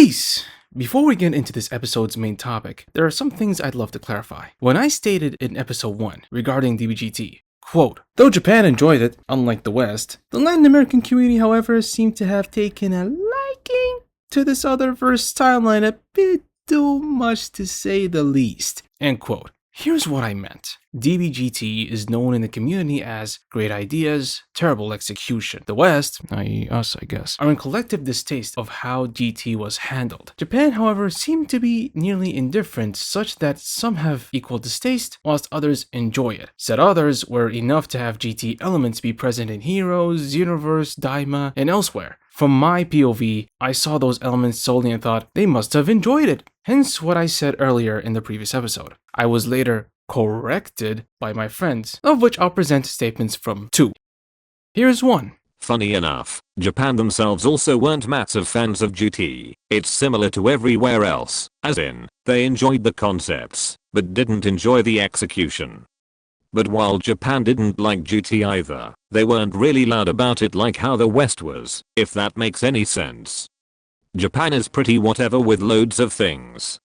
Peace! Before we get into this episode's main topic, there are some things I'd love to clarify. When I stated in episode 1 regarding DBGT, quote, though Japan enjoyed it, unlike the West, the Latin American community, however, seemed to have taken a liking to this other verse timeline a bit too much to say the least, end quote. Here's what I meant. DBGT is known in the community as great ideas, terrible execution. The West, i.e. us I guess, are in collective distaste of how GT was handled. Japan, however, seemed to be nearly indifferent, such that some have equal distaste, whilst others enjoy it. Said others were enough to have GT elements be present in Heroes, Universe, Daima, and elsewhere. From my POV, I saw those elements solely and thought they must have enjoyed it. Hence what I said earlier in the previous episode. I was later corrected by my friends, of which I'll present statements from 2. Here's 1. Funny enough, Japan themselves also weren't massive fans of GT. It's similar to everywhere else, as in, they enjoyed the concepts, but didn't enjoy the execution. But while Japan didn't like GT either, they weren't really loud about it like how the West was, if that makes any sense. Japan is pretty whatever with loads of things.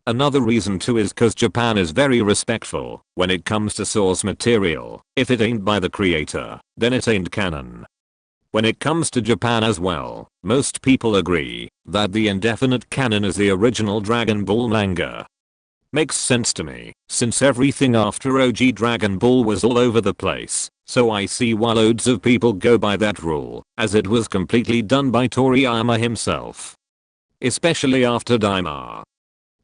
Another reason too is cause Japan is very respectful when it comes to source material. If it ain't by the creator, then it ain't canon. When it comes to Japan as well, most people agree that the indefinite canon is the original Dragon Ball manga. Makes sense to me, since everything after OG Dragon Ball was all over the place, so I see why loads of people go by that rule, as it was completely done by Toriyama himself. Especially after Daima.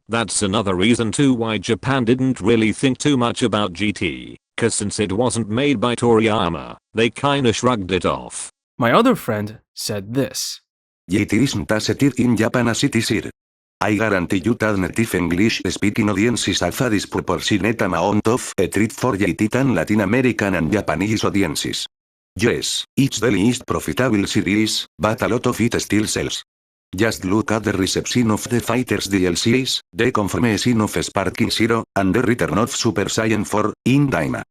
That's another reason too why Japan didn't really think too much about GT, cause since it wasn't made by Toriyama, they kinda shrugged it off. My other friend said this. GT isn't as it is in Japan as it is here. I guarantee you that native English speaking audiences have a disproportionate amount of a treat for GT than Latin American and Japanese audiences. Yes, it's the least profitable series, but a lot of it still sells. Just look at the reception of the Fighters DLCs, the confirmation of Sparking Zero, and the return of Super Saiyan 4, in Daima.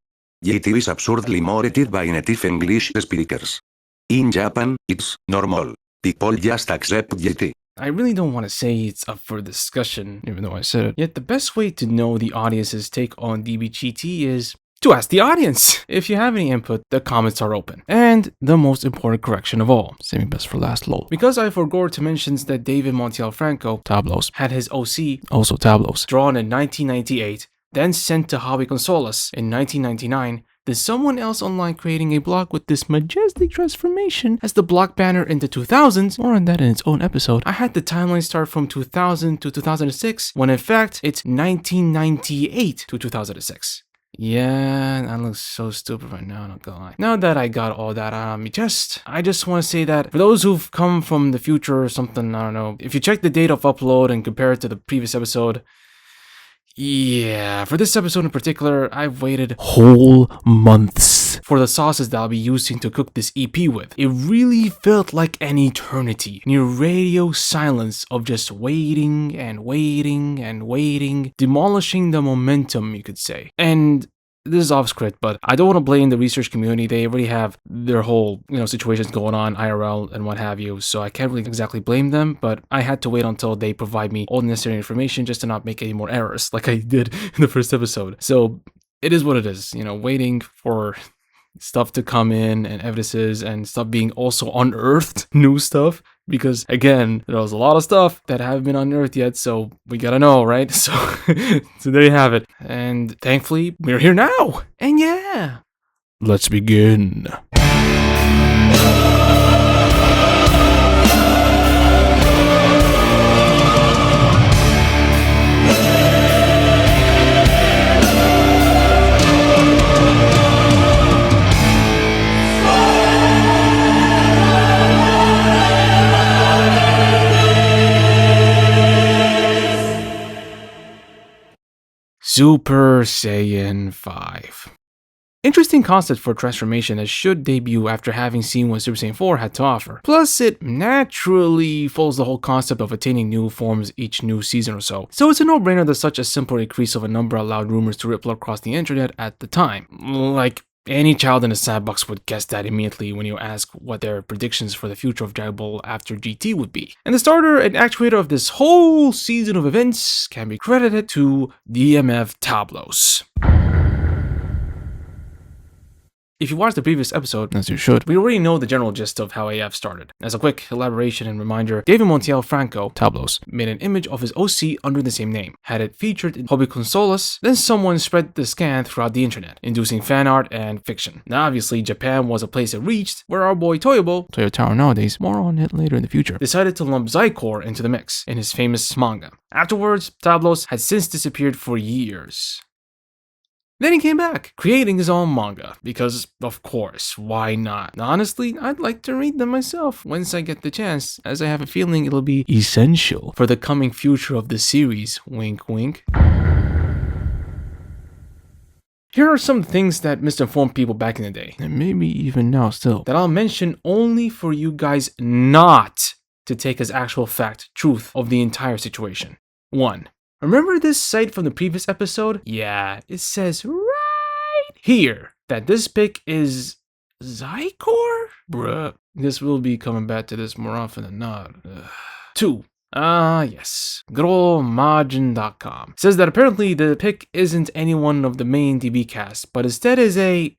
GT is absurdly more rated by native English speakers. In Japan, it's normal. People just accept GT. I really don't want to say it's up for discussion, even though I said it. Yet the best way to know the audience's take on DBGT is to ask the audience. If you have any input, the comments are open. And the most important correction of all, saving best for last, lol. Because I forgot to mention that David Montiel Franco, Tablos, had his OC, also Tablos, drawn in 1998, then sent to Hobby Consolas in 1999, then someone else online creating a block with this majestic transformation as the block banner in the 2000s, more on that in its own episode. I had the timeline start from 2000 to 2006, when in fact it's 1998 to 2006. Yeah, that looks so stupid right now, not gonna lie. Now that I got all that out of me chest, I just want to say that for those who've come from the future or something, I don't know, if you check the date of upload and compare it to the previous episode, yeah, for this episode in particular, I've waited whole months for the sauces that I'll be using to cook this EP with. It really felt like an eternity, near radio silence of just waiting and waiting and waiting, demolishing the momentum, you could say. And this is off script, but I don't want to blame the research community. They already have their whole, situations going on, IRL and what have you, so I can't really exactly blame them, but I had to wait until they provide me all the necessary information just to not make any more errors like I did in the first episode. So it is what it is, waiting for stuff to come in and evidences and stuff being also unearthed, new stuff, because again, there was a lot of stuff that haven't been unearthed yet, so we gotta know, right? So there you have it. And thankfully, we're here now. And yeah, let's begin. Super Saiyan 5. Interesting concept for transformation that should debut after having seen what Super Saiyan 4 had to offer. Plus, it naturally follows the whole concept of attaining new forms each new season or so. So it's a no-brainer that such a simple increase of a number allowed rumors to ripple across the internet at the time. Like, Any child in the sandbox would guess that immediately when you ask what their predictions for the future of Dragon Ball after GT would be. And the starter and actuator of this whole season of events can be credited to DMF Tablos. If you watched the previous episode, as you should, we already know the general gist of how AF started. As a quick elaboration and reminder, David Montiel Franco, Tablos, made an image of his OC under the same name, had it featured in Hobby Consolas, then someone spread the scan throughout the internet, inducing fan art and fiction. Now obviously, Japan was a place it reached, where our boy Toyotaro nowadays, more on it later in the future, decided to lump Zycor into the mix in his famous manga. Afterwards, Tablos had since disappeared for years. Then he came back, creating his own manga, because, of course, why not? Honestly, I'd like to read them myself once I get the chance, as I have a feeling it'll be essential for the coming future of the series, wink wink. Here are some things that misinformed people back in the day, and maybe even now still, that I'll mention only for you guys not to take as actual fact, truth of the entire situation. 1. Remember this site from the previous episode? Yeah, it says right here that this pic is Zycor? Bruh, this will be coming back to this more often than not. 2. Yes, gromajin.com says that apparently the pic isn't any one of the main DB cast, but instead is a...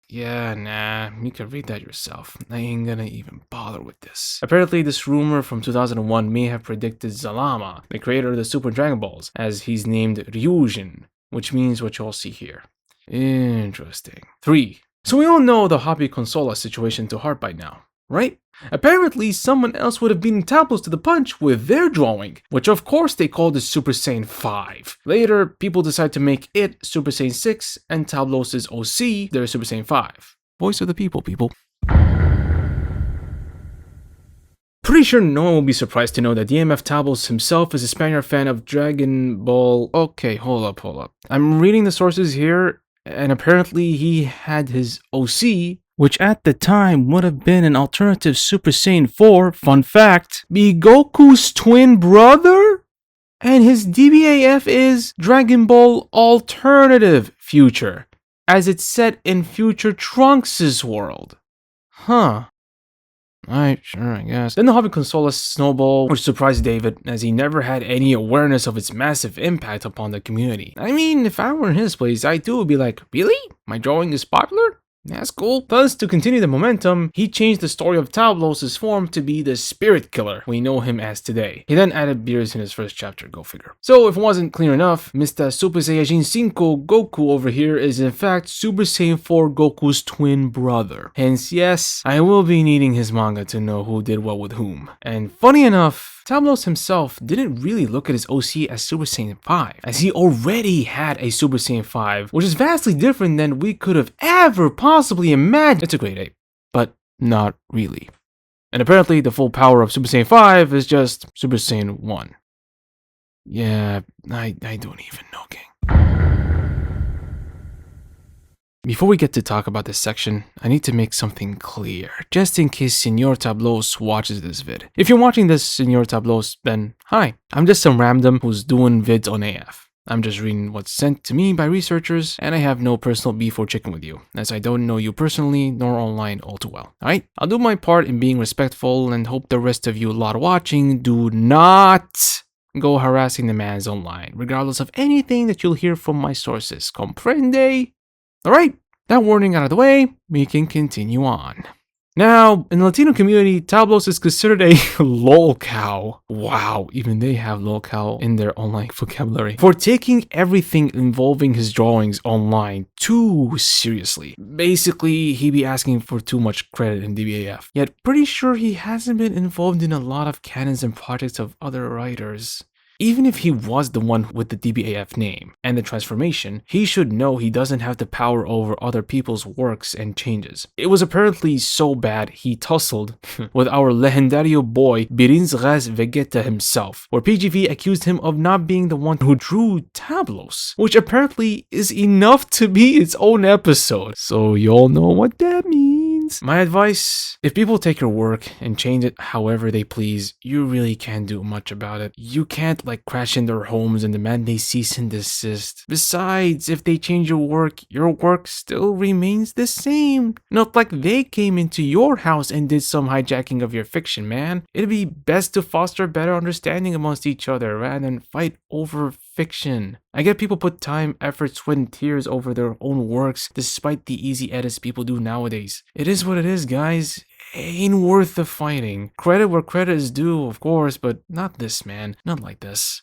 Yeah, nah, you can read that yourself. I ain't gonna even bother with this. Apparently, this rumor from 2001 may have predicted Zalama, the creator of the Super Dragon Balls, as he's named Ryujin, which means what you'll see here. Interesting. 3. So we all know the Hobby Consola situation to heart by now, right? Apparently, someone else would have beaten Tablos to the punch with their drawing, which of course they called the Super Saiyan 5. Later, people decide to make it Super Saiyan 6 and Tablos' OC their Super Saiyan 5. Voice of the people, people. Pretty sure no one will be surprised to know that DMF Tablos himself is a Spaniard fan of Dragon Ball. Okay, hold up. I'm reading the sources here, and apparently he had his OC, which at the time would have been an alternative Super Saiyan 4, fun fact, be Goku's twin brother? And his DBAF is Dragon Ball Alternative Future, as it's set in future Trunks' world. Huh. Alright, sure, I guess. Then the Hobby Consola snowball, which surprised David, as he never had any awareness of its massive impact upon the community. I mean, if I were in his place, I too would be like, really? My drawing is popular? That's cool. Thus, to continue the momentum, he changed the story of Tablos' form to be the Spirit Killer we know him as today. He then added beers in his first chapter, go figure. So, if it wasn't clear enough, Mr. Super Saiyan 5 Goku over here is in fact Super Saiyan 4 Goku's twin brother. Hence, yes, I will be needing his manga to know who did what with whom. And funny enough, Tablos himself didn't really look at his OC as Super Saiyan 5, as he already had a Super Saiyan 5, which is vastly different than we could have ever possibly imagined. It's a great ape, but not really. And apparently the full power of Super Saiyan 5 is just Super Saiyan 1. Yeah, I don't even know, gang. Before we get to talk about this section, I need to make something clear, just in case Senor Tablos watches this vid. If you're watching this, Senor Tablos, then hi. I'm just some random who's doing vids on AF. I'm just reading what's sent to me by researchers, and I have no personal beef or chicken with you, as I don't know you personally nor online all too well. Alright? I'll do my part in being respectful and hope the rest of you lot watching do not go harassing the mans online, regardless of anything that you'll hear from my sources. Comprende? Alright, that warning out of the way, we can continue on. Now, in the Latino community, Tablos is considered a lolcow. Wow, even they have lolcow in their online vocabulary. For taking everything involving his drawings online too seriously. Basically, he be asking for too much credit in DBAF. Yet, pretty sure he hasn't been involved in a lot of canons and projects of other writers. Even if he was the one with the DBAF name and the transformation, he should know he doesn't have the power over other people's works and changes. It was apparently so bad he tussled with our legendario boy Birinzras Vegeta himself, where PGV accused him of not being the one who drew Tablos, which apparently is enough to be its own episode. So y'all know what that means. means? My advice, if people take your work and change it however they please, you really can't do much about it. You can't like crash in their homes and demand they cease and desist. Besides, if they change your work still remains the same. Not like they came into your house and did some hijacking of your fiction, man. It'd be best to foster better understanding amongst each other rather than fight over fiction. I get people put time, effort, sweat, and tears over their own works despite the easy edits people do nowadays. It is what it is, guys. Ain't worth the fighting. Credit where credit is due, of course, but not this, man. Not like this.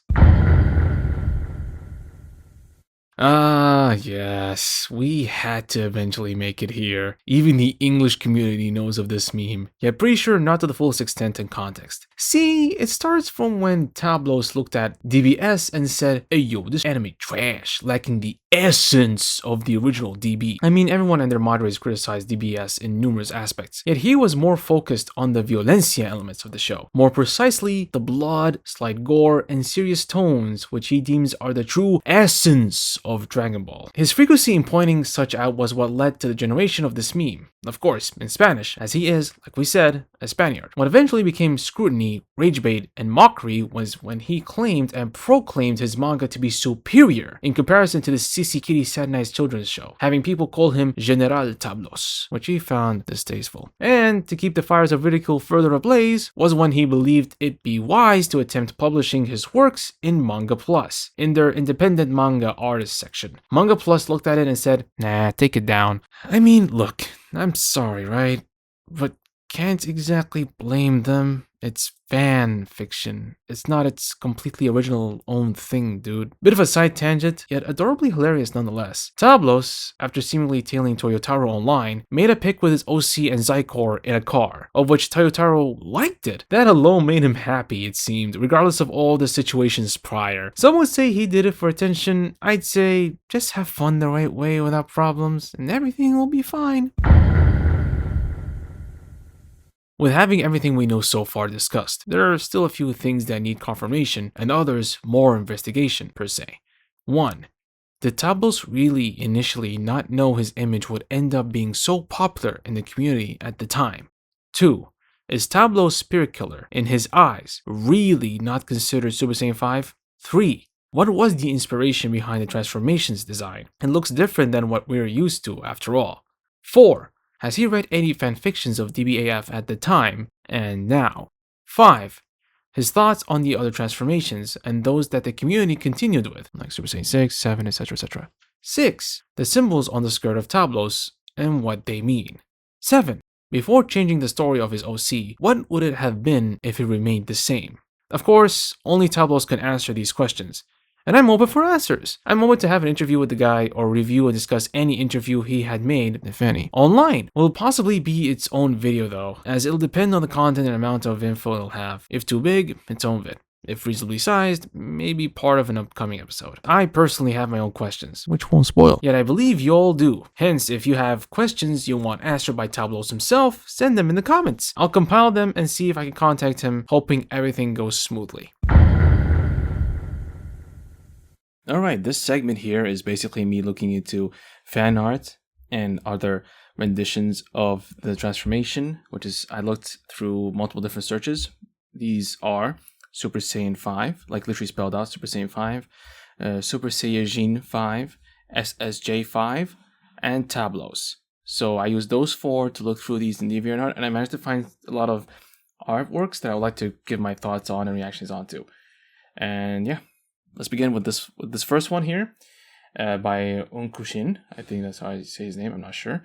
Yes, we had to eventually make it here. Even the English community knows of this meme, yet pretty sure not to the fullest extent and context. See, it starts from when Tablos looked at DBS and said, "Hey yo, this anime trash, lacking the essence of the original DB." I mean, everyone and their moderators criticized DBS in numerous aspects, yet he was more focused on the violencia elements of the show. More precisely, the blood, slight gore, and serious tones, which he deems are the true essence of Dragon Ball. His frequency in pointing such out was what led to the generation of this meme. Of course, in Spanish, as he is, like we said, a Spaniard. What eventually became scrutiny, rage bait, and mockery was when he claimed and proclaimed his manga to be superior in comparison to the Sissy Kitty Saturnized children's show, having people call him General Tablos, which he found distasteful. And to keep the fires of ridicule further ablaze was when he believed it be wise to attempt publishing his works in Manga Plus, in their independent manga artist section. Manga Plus looked at it and said, "Nah, take it down." I mean, look, I'm sorry, right? But can't exactly blame them. It's fan fiction. It's not its completely original own thing, dude. Bit of a side tangent, yet adorably hilarious nonetheless. Tablos, after seemingly tailing Toyotaro online, made a pic with his OC and Zycor in a car, of which Toyotaro liked it. That alone made him happy, it seemed, regardless of all the situations prior. Some would say he did it for attention. I'd say just have fun the right way without problems, and everything will be fine. With having everything we know so far discussed, there are still a few things that need confirmation and others more investigation per se. 1. Did Tablos really initially not know his image would end up being so popular in the community at the time? 2. Is Tablos Spirit Killer, in his eyes, really not considered Super Saiyan 5? 3. What was the inspiration behind the transformations design? It looks different than what we're used to after all. 4. Has he read any fanfictions of DBAF at the time and now? 5. His thoughts on the other transformations and those that the community continued with, like Super Saiyan 6, 7, etc. etc. 6. The symbols on the skirt of Tablos and what they mean. 7. Before changing the story of his OC, what would it have been if it remained the same? Of course, only Tablos can answer these questions. And I'm open for answers. I'm open to have an interview with the guy or review and discuss any interview he had made, if any. Online will possibly be its own video though, as it'll depend on the content and amount of info it'll have. If too big, its own vid. If reasonably sized, maybe part of an upcoming episode. I personally have my own questions, which won't spoil. Yet I believe you all do. Hence, if you have questions you want answered by Tablos himself, send them in the comments. I'll compile them and see if I can contact him, hoping everything goes smoothly. Alright, this segment here is basically me looking into fan art and other renditions of the transformation, which is, I looked through multiple different searches. These are Super Saiyan 5, like literally spelled out, Super Saiyan 5, Super Saiyajin 5, SSJ 5, and Tablos. So I used those 4 to look through these in DeviantArt, and I managed to find a lot of artworks that I would like to give my thoughts on and reactions onto. And yeah. Let's begin with this first one here by Unkushin. I think that's how I say his name. I'm not sure.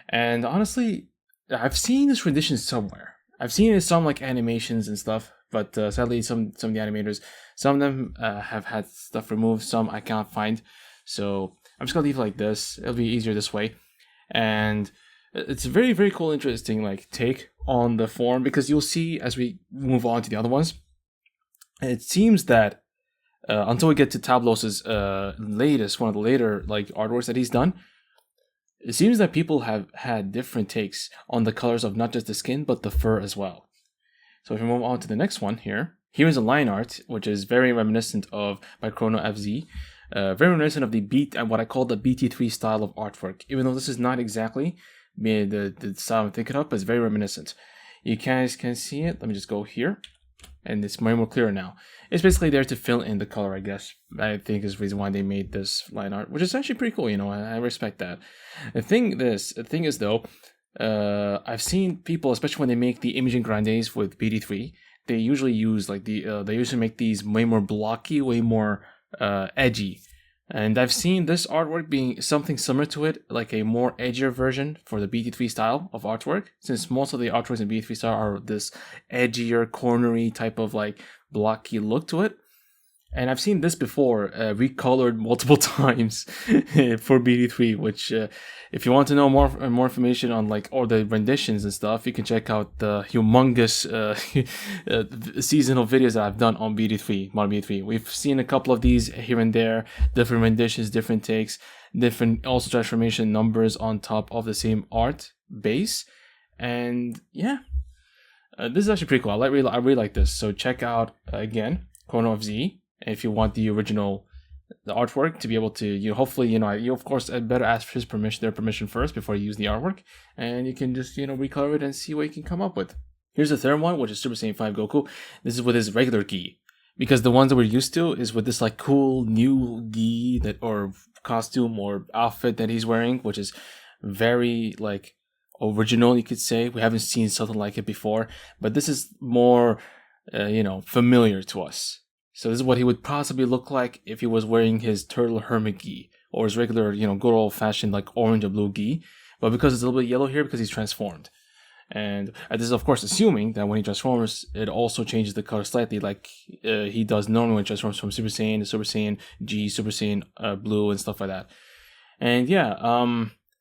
And honestly, I've seen this rendition somewhere. I've seen it in some like animations and stuff, but sadly, some of the animators, some of them have had stuff removed. Some I can't find. So I'm just gonna leave it like this. It'll be easier this way. And it's a very, very cool, interesting like take on the form, because you'll see as we move on to the other ones. It seems that until we get to Tablos' latest, one of the later like artworks that he's done, it seems that people have had different takes on the colors of not just the skin, but the fur as well. So if we move on to the next one here, here is a line art, which is very reminiscent of by Chrono FZ, very reminiscent of the beat and what I call the BT3 style of artwork, even though this is not exactly the style I'm thinking of, but it's very reminiscent. You guys can see it. Let me just go here, and it's way more clear now. It's basically there to fill in the color, I guess. I think is the reason why they made this line art, which is actually pretty cool. I respect that. The thing is though, I've seen people, especially when they make the imaging grandes with BD3, they usually use like they usually make these way more blocky, way more edgy. And I've seen this artwork being something similar to it, like a more edgier version for the BT3 style of artwork, since most of the artworks in BT3 style are this edgier, cornery type of like blocky look to it. And I've seen this before, recolored multiple times for BD3, which if you want to know more information on like all the renditions and stuff, you can check out the humongous seasonal videos that I've done on BD3, Modern BD3. We've seen a couple of these here and there, different renditions, different takes, different also transformation numbers on top of the same art base. And yeah, this is actually pretty cool. I really like this. So check out, again, Chrono of Z. If you want the original artwork to be able to, hopefully, you of course better ask for their permission first before you use the artwork, and you can just, recolor it and see what you can come up with. Here's the third one, which is Super Saiyan 5 Goku. This is with his regular gi, because the ones that we're used to is with this like cool new gi or costume or outfit that he's wearing, which is very like original, you could say. We haven't seen something like it before, but this is more, familiar to us. So this is what he would possibly look like if he was wearing his turtle hermit gi or his regular, good old fashioned like orange or blue gi. But because it's a little bit yellow here, because he's transformed. And this is of course assuming that when he transforms, it also changes the color slightly, like he does normally when he transforms from Super Saiyan to Super Saiyan G, Super Saiyan Blue, and stuff like that. And yeah,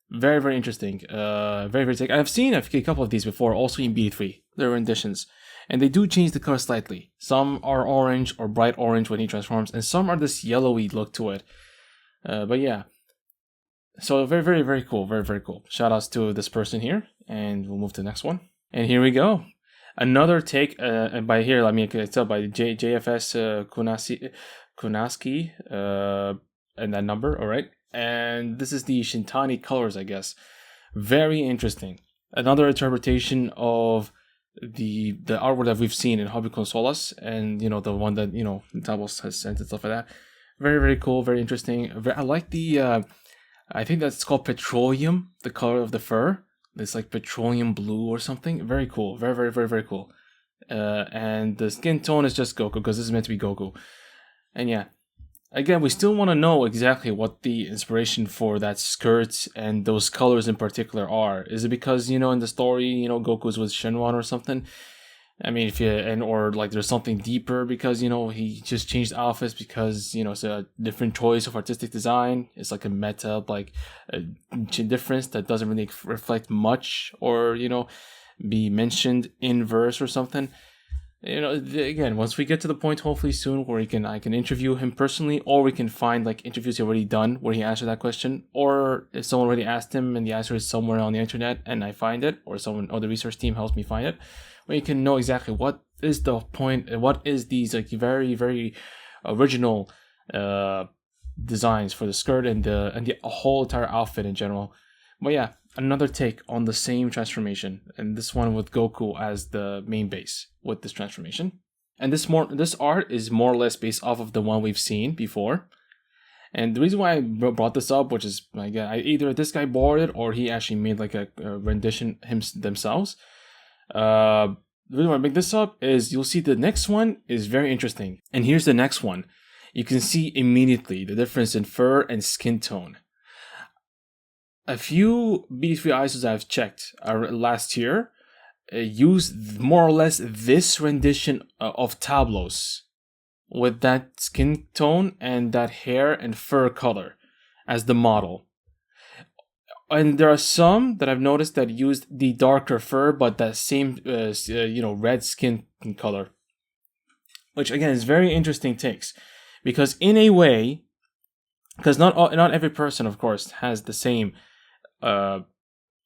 very, very interesting. Very, very sick. I've seen a couple of these before, also in B3. They're renditions. And they do change the color slightly. Some are orange or bright orange when he transforms, and some are this yellowy look to it. But yeah. So very, very, very cool. Very, very cool. Shout outs to this person here. And we'll move to the next one. And here we go. Another take, and by here, I mean, I can tell by JFS Kunaski, and that number, alright? And this is the Shintani colors, I guess. Very interesting. Another interpretation of the artwork that we've seen in Hobby Consolas, and the one that Tablos has sent and stuff like that. Very, very cool, very interesting. I like the I think that's called petroleum, the color of the fur. It's like petroleum blue or something. Very cool, very, very, very, very cool. And the skin tone is just Goku, because this is meant to be Goku. And yeah, again, we still want to know exactly what the inspiration for that skirt and those colors in particular are. Is it because, in the story, Goku's with Shenron or something? I mean, or like there's something deeper because, he just changed outfits because, it's a different choice of artistic design. It's like a meta, like a difference that doesn't really reflect much or, be mentioned in verse or something. Again, once we get to the point, hopefully soon, where I can interview him personally, or we can find like interviews he already done where he answered that question, or if someone already asked him and the answer is somewhere on the internet and I find it, or the research team helps me find it, where you can know exactly what is the point and what is these like very, very original designs for the skirt and the whole entire outfit in general. But yeah, another take on the same transformation, and this one with Goku as the main base with this transformation. And this art is more or less based off of the one we've seen before. And the reason why I brought this up, which is again, either this guy borrowed it or he actually made like a rendition themselves. The reason why I make this up is you'll see the next one is very interesting. And here's the next one. You can see immediately the difference in fur and skin tone. A few BD3 ISOs I've checked last year used more or less this rendition of Tablos with that skin tone and that hair and fur color as the model. And there are some that I've noticed that used the darker fur but that same red skin color, which again is very interesting takes, because in a way, because not every person of course has the same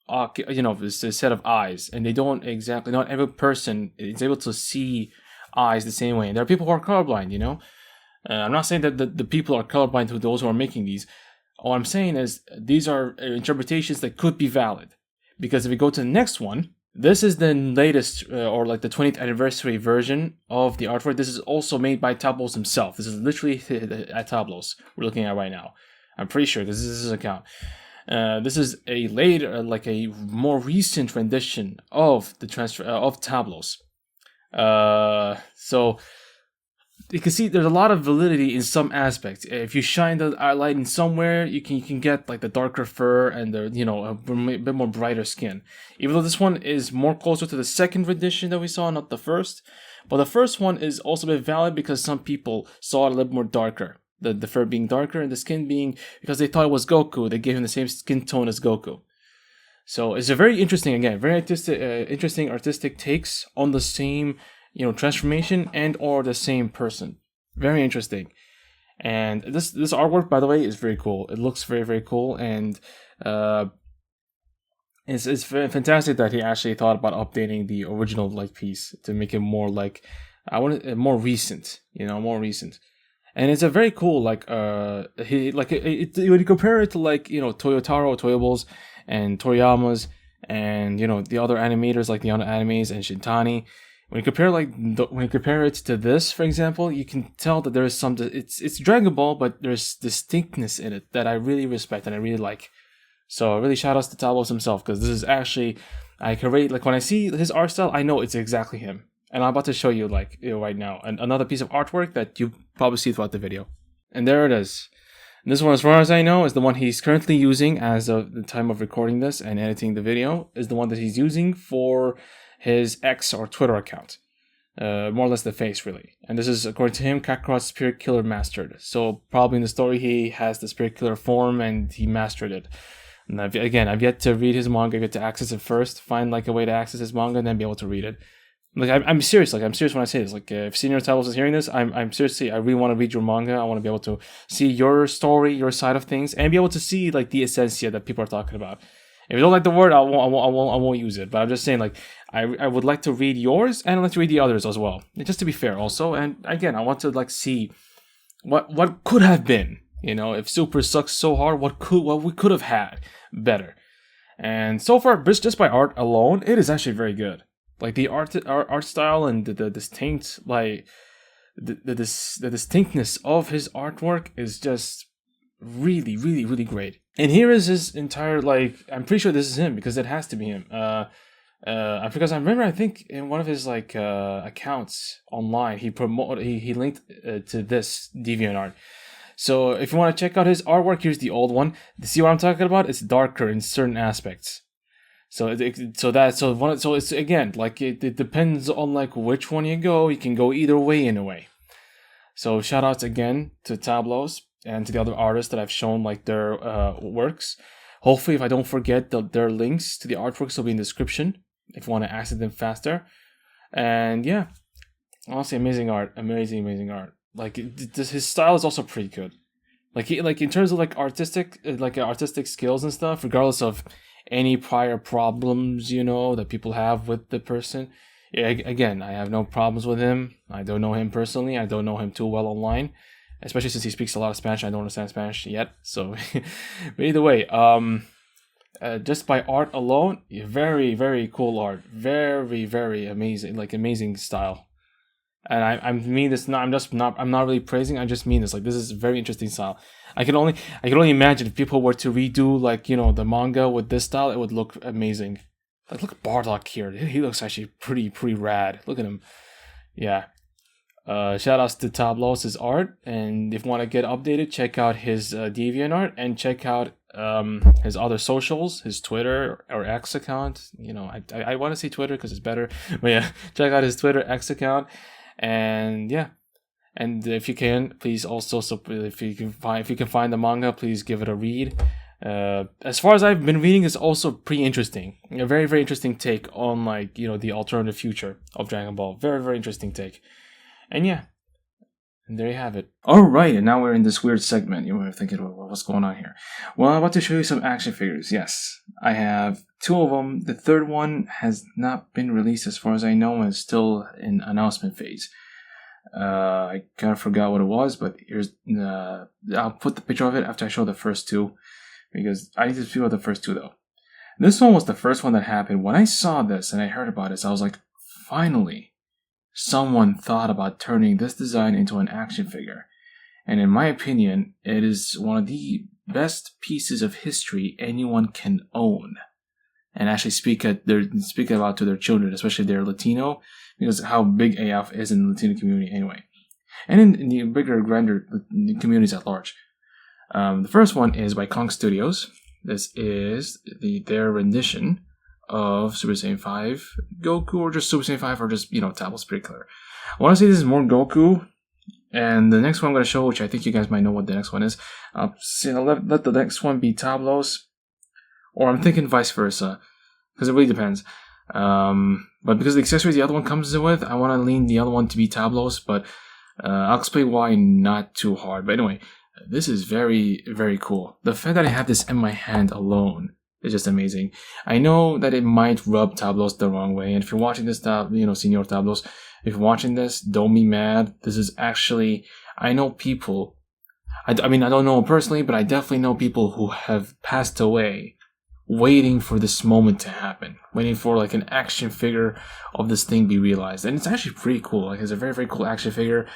this set of eyes, and they don't exactly, not every person is able to see eyes the same way. And there are people who are colorblind, I'm not saying that the people are colorblind to those who are making these. All I'm saying is these are interpretations that could be valid, Because if we go to the next one, this is the latest or like the 20th anniversary version of the artwork. This is also made by Tablos himself. This is literally at Tablos we're looking at right now. I'm pretty sure this is his account. This is a later, like a more recent rendition of the transfer of Tablos. So you can see there's a lot of validity in some aspects. If you shine the light in somewhere, you can get like the darker fur and the a bit more brighter skin. Even though this one is more closer to the second rendition that we saw, not the first. But the first one is also a bit valid because some people saw it a little more darker. The fur being darker and the skin being, because they thought it was Goku, they gave him the same skin tone as Goku. So it's a very interesting, again, very interesting artistic takes on the same, transformation and or the same person. Very interesting. And this artwork, by the way, is very cool. It looks very, very cool, and it's fantastic that he actually thought about updating the original piece to make it more more recent, more recent. And it's a very cool, when you compare it to Toyotaro, Toyobles, and Toriyama's, and the other animators like the other animes and Shintani. When you compare it to this, for example, you can tell that there is some. It's Dragon Ball, but there's distinctness in it that I really respect and I really like. So really shout outs to Tablos himself, because this is actually, I can rate, when I see his art style, I know it's exactly him. And I'm about to show you right now another piece of artwork that you probably see throughout the video. And there it is. And this one, as far as I know, is the one he's currently using as of the time of recording this and editing the video, is the one that he's using for his X or Twitter account. More or less the face, really. And this is, according to him, Kakarot's Spirit Killer mastered. So probably in the story he has the Spirit Killer form and he mastered it. And I've yet to read his manga. I've yet to access it first, find a way to access his manga, and then be able to read it. I'm serious. I'm serious when I say this. If Senior Tablos is hearing this, I'm seriously. I really want to read your manga. I want to be able to see your story, your side of things, and be able to see the ESENCIA that people are talking about. If you don't like the word, I won't use it. But I'm just saying, I would like to read yours, and I'd like to read the others as well, just to be fair, also. And again, I want to see what could have been. If Super sucks so hard, what we could have had better. And so far, just by art alone, it is actually very good. The art style and the distinct the distinctness of his artwork is just really, really, really great. And here is his entire I'm pretty sure this is him because it has to be him. Because I remember, I think in one of his accounts online, he linked to this DeviantArt. So if you want to check out his artwork, here's the old one. See what I'm talking about? It's darker in certain aspects. So it's again it depends on which one you go. You can go either way in a way. So shout outs again to Tablos and to the other artists that I've shown their works. Hopefully, if I don't forget, their links to the artworks will be in the description if you want to access them faster. And yeah, honestly, amazing art, amazing art. His style is also pretty good. In terms of artistic skills and stuff, regardless of any prior problems, that people have with the person. Yeah, again, I have no problems with him. I don't know him personally. I don't know him too well online, especially since he speaks a lot of Spanish. I don't understand Spanish yet. So, but either way, just by art alone, very, very cool art. Very, very amazing, amazing style. And I mean this. I'm not really praising. I just mean this. This is a very interesting style. I can only imagine if people were to redo the manga with this style, it would look amazing. Look at Bardock here. He looks actually pretty rad. Look at him. Yeah. Shout outs to Tablos' art, and if you want to get updated, check out his DeviantArt and check out his other socials, his Twitter or X account. I want to say Twitter because it's better. But yeah, check out his Twitter X account. And yeah, and if you can, please also, if you can find the manga, please give it a read. As far as I've been reading, it's also pretty interesting. A very, very interesting take on the alternative future of Dragon Ball. Very, very interesting take. And yeah, and there you have it. All right, and now we're in this weird segment. You were thinking, well, what's going on here? Well, I'm about to show you some action figures. Yes, I have 2 of them. The third one has not been released as far as I know, and is still in announcement phase. I kind of forgot what it was, but here's I'll put the picture of it after I show the first 2, because I need to feel the first 2 though. This one was the first one that happened. When I saw this and I heard about this, I was like, finally, someone thought about turning this design into an action figure. And in my opinion, it is one of the best pieces of history anyone can own. And actually speak about to their children, especially if they're Latino, because how big AF is in the Latino community anyway. And in the bigger, grander communities at large. The first one is by Kong Studios. This is their rendition of Super Saiyan 5 Goku, or just Super Saiyan 5, or just, Tablos Spirit Killer. I want to say this is more Goku, and the next one I'm going to show, which I think you guys might know what the next one is. Let the next one be Tablos, or I'm thinking vice versa, because it really depends. But because the accessories the other one comes with, I want to lean the other one to be Tablos, but I'll explain why not too hard. But anyway, this is very, very cool. The fact that I have this in my hand alone is just amazing. I know that it might rub Tablos the wrong way, and if you're watching this, Senor Tablos, if you're watching this, don't be mad. This is actually, I know people, I mean, I don't know personally, but I definitely know people who have passed away waiting for this moment to happen, waiting for like an action figure of this thing be realized. And it's actually pretty cool. Like, it's a very, very cool action figure.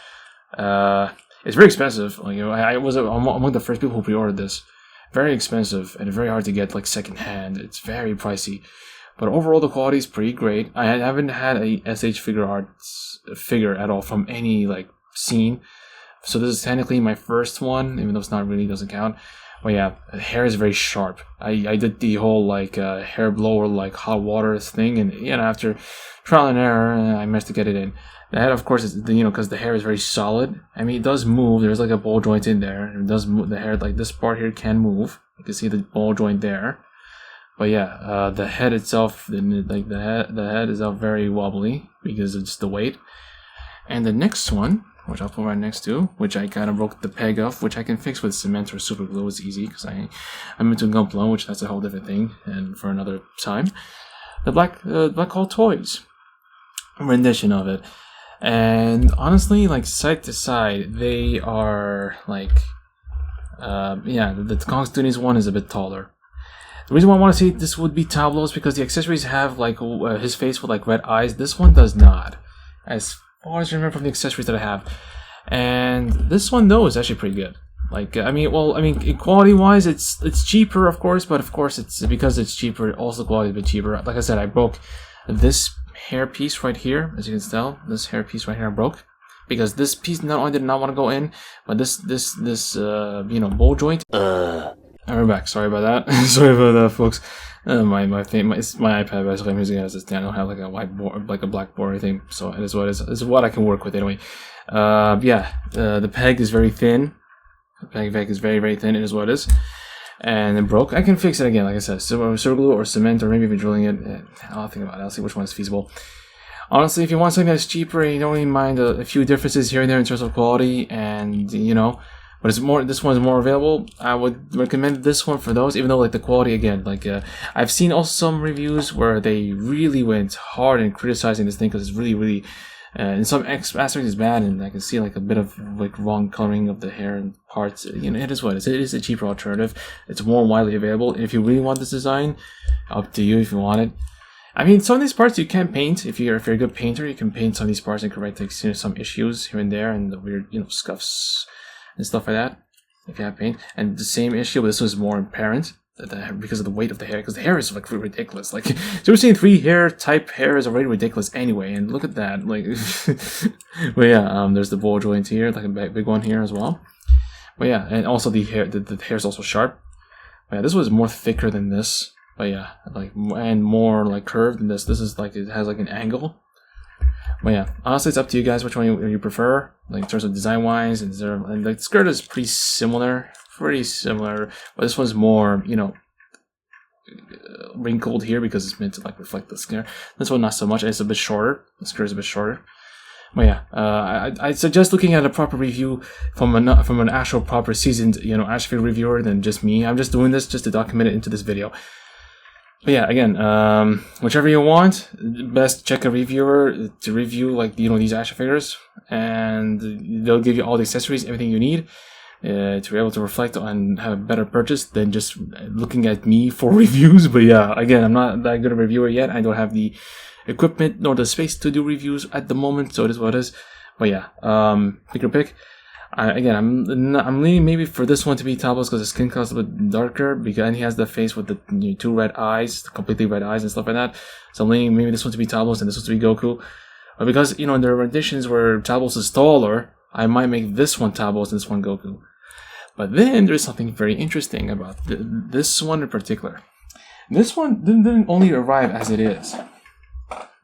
It's very expensive. Like, I was among the first people who pre-ordered this. Very expensive and very hard to get, like, second hand. It's very pricey, but overall the quality is pretty great. I haven't had a SH Figure Arts figure at all from any like scene, so this is technically my first one, even though it's not really, doesn't count. But yeah, the hair is very sharp. I did the whole like hair blower, like hot water thing, and after trial and error, I managed to get it in. The head, of course, is because the hair is very solid. I mean, it does move. There's like a ball joint in there. It does move. The hair, like this part here, can move. You can see the ball joint there. But yeah, the head itself, the head is very wobbly because it's the weight. And the next one, which I'll put right next to, which I kind of broke the peg off, which I can fix with cement or super glue. It's easy because I'm into Gunpla, which that's a whole different thing, and for another time. The Black Hole Toys rendition of it. And honestly, like, side to side, they are like, the Kong Studios one is a bit taller. The reason why I want to say this would be Tablo is because the accessories have like his face with like red eyes. This one does not, as far as I remember from the accessories that I have. And this one though is actually pretty good. Like, quality wise, it's cheaper, of course, but of course it's because it's cheaper. Also, quality is a bit cheaper. Like I said, I broke this hair piece right here, as you can tell. This hair piece right here I broke because this piece not only did not want to go in, but this ball joint. And we're back. Sorry about that. Sorry about that, folks. My iPad basically I'm using it as a stand. I don't have like a whiteboard, like a blackboard or anything, so it is what it is. It's what I can work with anyway. The peg is very thin. The peg is very, very thin. It is what it is. And it broke. I can fix it again, like I said, super glue or cement, or maybe even drilling it. I'll think about it. I'll see which one is feasible. Honestly, if you want something that's cheaper and you don't really mind a few differences here and there in terms of quality, and but it's more, this one is more available, I would recommend this one for those. Even though like the quality again, like I've seen also some reviews where they really went hard in criticizing this thing because it's really, really. In some aspects it's bad, and I can see like a bit of like wrong coloring of the hair and parts. It is what it is. It is a cheaper alternative. It's more widely available. And if you really want this design, up to you if you want it. I mean, some of these parts you can paint. If you're a good painter, you can paint some of these parts and correct like some issues here and there, and the weird scuffs and stuff like that. If you have paint, and the same issue, but this was more apparent. Because of the weight of the hair, because the hair is like ridiculous. Like, so we're seeing 3 hair is already ridiculous anyway, and look at that. Like, but yeah, there's the ball joint here, like a big one here as well. But yeah, and also the hair is also sharp. But yeah, this was more thicker than this. But yeah, like, and more like curved than this. This is like, it has like an angle. But yeah, honestly, it's up to you guys which one you prefer, like in terms of design wise, and like the skirt is pretty similar, but this one's more, wrinkled here because it's meant to like reflect the skin. This one not so much. It's a bit shorter. The skirt is a bit shorter. But yeah, I suggest looking at a proper review from an actual proper seasoned, action figure reviewer than just me. I'm just doing this just to document it into this video. But yeah, again, whichever you want, best check a reviewer to review like these action figures, and they'll give you all the accessories, everything you need. to be able to reflect on have a better purchase than just looking at me for reviews. But yeah, again, I'm not that good a reviewer yet. I don't have the equipment nor the space to do reviews at the moment, so it is what it is. But yeah, pick your pick. I'm leaning maybe for this one to be Tablos because the skin color is a bit darker, because he has the face with the 2 red eyes, completely red eyes and stuff like that. So I'm leaning maybe this one to be Tablos and this one to be Goku. But because, in there are renditions where Tablos is taller, I might make this one Tablos and this one Goku. But then there's something very interesting about this one in particular. This one didn't only arrive as it is.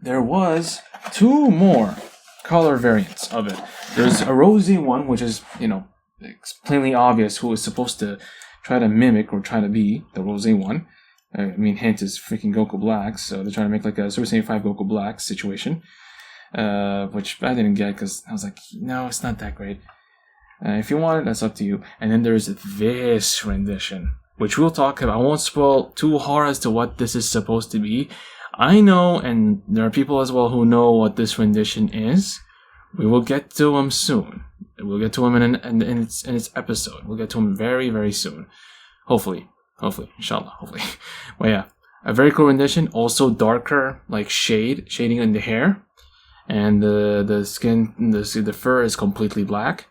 There was 2 more color variants of it. There's a rosy one, which is, it's plainly obvious who is supposed to try to mimic or try to be the rosy one. Hint is freaking Goku Black, so they're trying to make like a Super Saiyan 5 Goku Black situation. Which I didn't get because I was like, no, it's not that great. If you want it, that's up to you. And then there's this rendition, which we'll talk about. I won't spoil too hard as to what this is supposed to be. I know, and there are people as well who know what this rendition is. We will get to them soon. We'll get to them in its episode. We'll get to them very, very soon. Hopefully, inshallah, hopefully. Well, yeah, a very cool rendition. Also darker, like shading in the hair, and the skin, the fur is completely black.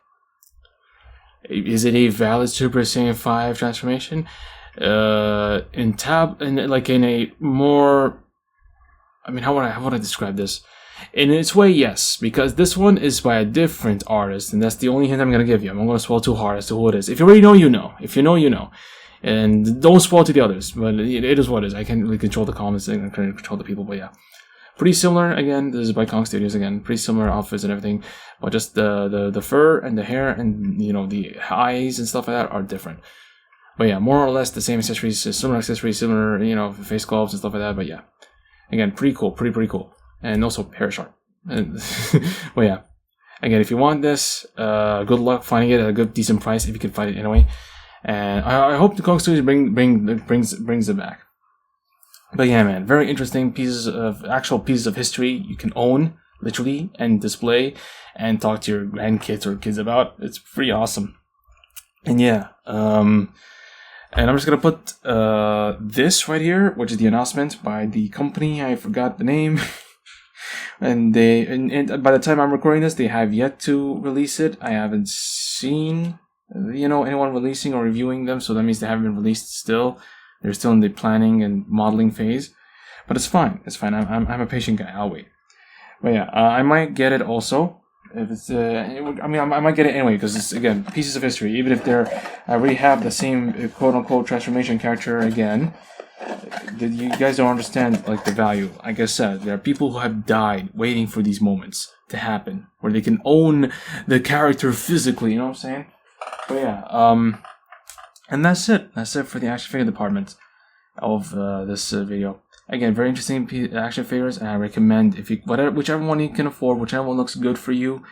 Is it a valid Super Saiyan 5 transformation? In a more, how would I describe this? In its way, yes, because this one is by a different artist, and that's the only hint I'm going to give you. I'm not going to spoil too hard as to who it is. If you already know, you know. If you know, you know. And don't spoil to the others, but it is what it is. I can't really control the comments and control the people, but yeah. Pretty similar, again, this is by Kong Studios again, pretty similar outfits and everything, but just the fur and the hair and, the eyes and stuff like that are different. But yeah, more or less the same accessories, similar, face gloves and stuff like that, but yeah. Again, pretty cool, pretty cool. And also hair sharp. But yeah, again, if you want this, good luck finding it at a good, decent price if you can find it anyway. And I hope the Kong Studios brings it back. But yeah, man, very interesting actual pieces of history you can own, literally, and display, and talk to your grandkids or kids about. It's pretty awesome. And yeah, and I'm just gonna put this right here, which is the announcement by the company. I forgot the name. And by the time I'm recording this, they have yet to release it. I haven't seen, anyone releasing or reviewing them, so that means they haven't been released still. They're still in the planning and modeling phase, but it's fine. It's fine. I'm a patient guy. I'll wait. But yeah, I might get it also. If it's, I might get it anyway because it's, again, pieces of history. Even if I already have the same quote unquote transformation character again, you guys don't understand like the value. Like I said, there are people who have died waiting for these moments to happen where they can own the character physically. You know what I'm saying? But yeah, and that's it. That's it for the action figure department of this video. Again, very interesting action figures, and I recommend whichever one you can afford, whichever one looks good for you,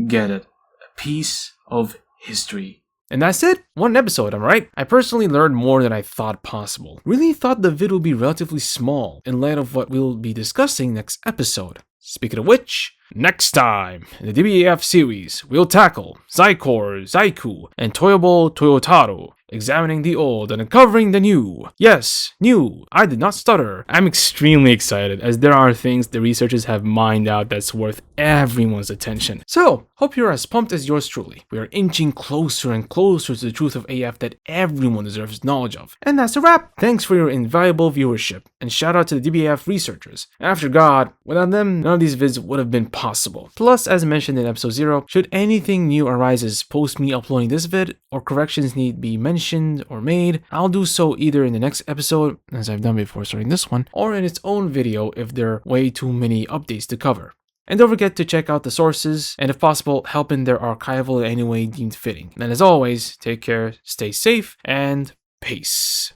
get it. A piece of history. And that's it. One episode, am I right? I personally learned more than I thought possible. Really thought the vid would be relatively small in light of what we'll be discussing next episode. Speaking of which, next time in the DBAF series, we'll tackle Zycor, Zaiku, and Toyobo Toyotaro, examining the old and uncovering the new. Yes, new. I did not stutter. I'm extremely excited as there are things the researchers have mined out that's worth everyone's attention. So, hope you're as pumped as yours truly. We are inching closer and closer to the truth of AF that everyone deserves knowledge of. And that's a wrap. Thanks for your invaluable viewership, and shout out to the DBAF researchers. After God, without them, none of these vids would have been possible. Plus, as mentioned in episode 0, should anything new arises post me uploading this vid, or corrections need be mentioned or made, I'll do so either in the next episode, as I've done before starting this one, or in its own video if there are way too many updates to cover. And don't forget to check out the sources, and if possible, help in their archival in any way deemed fitting. And as always, take care, stay safe, and peace.